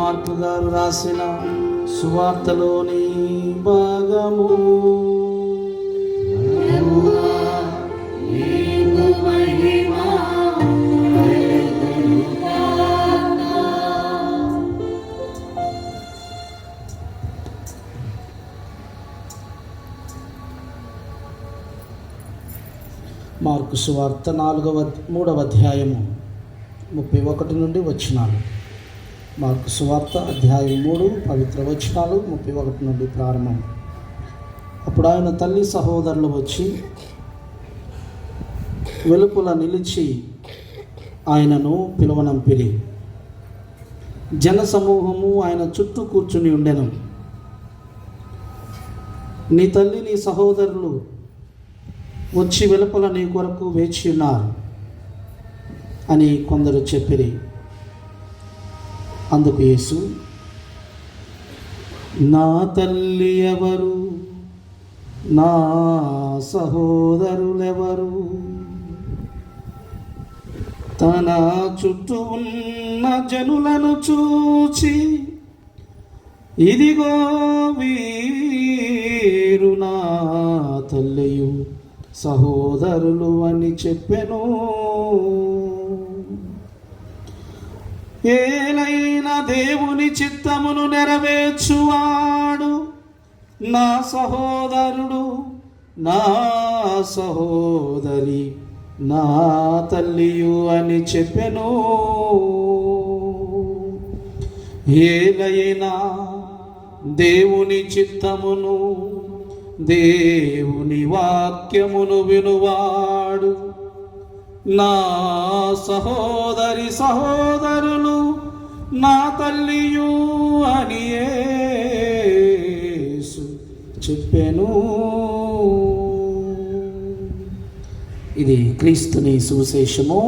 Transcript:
Mark గారు రాసిన సువార్తలోని భాగము. మార్కు సువార్త 3వ అధ్యాయము 31 నుండి వచనాలు. మార్కు సువార్త అధ్యాయం 3 పవిత్ర వచనాలు 31 నుండి ప్రారంభం. అప్పుడు ఆయన తల్లి సహోదరులు వచ్చి వెలుపల నిలిచి ఆయనను పిలువనంపిరి. జన సమూహము ఆయన చుట్టూ కూర్చుని ఉండెను. నీ తల్లి నీ సహోదరులు వచ్చి వెలుపల నీ కొరకు వేచి ఉన్నారు అని కొందరు చెప్పిరి. అందుకు యేసు, నా తల్లి ఎవరు, నా సహోదరులెవరు? తన చుట్టూ ఉన్న జనులను చూచి, ఇదిగో వీరు నా తల్లియు సహోదరులు అని చెప్పెను. ఏలైనా దేవుని చిత్తమును నెరవేర్చువాడు నా సహోదరుడు, నా సహోదరి, నా తల్లియు అని చెప్పెను. ఏలైనా దేవుని చిత్తమును, దేవుని వాక్యమును వినువాడు నా సహోదరి సహోదరులు, నా తల్లియు అని యేసు చెప్పెను. ఇది క్రీస్తుని సువిశేషము.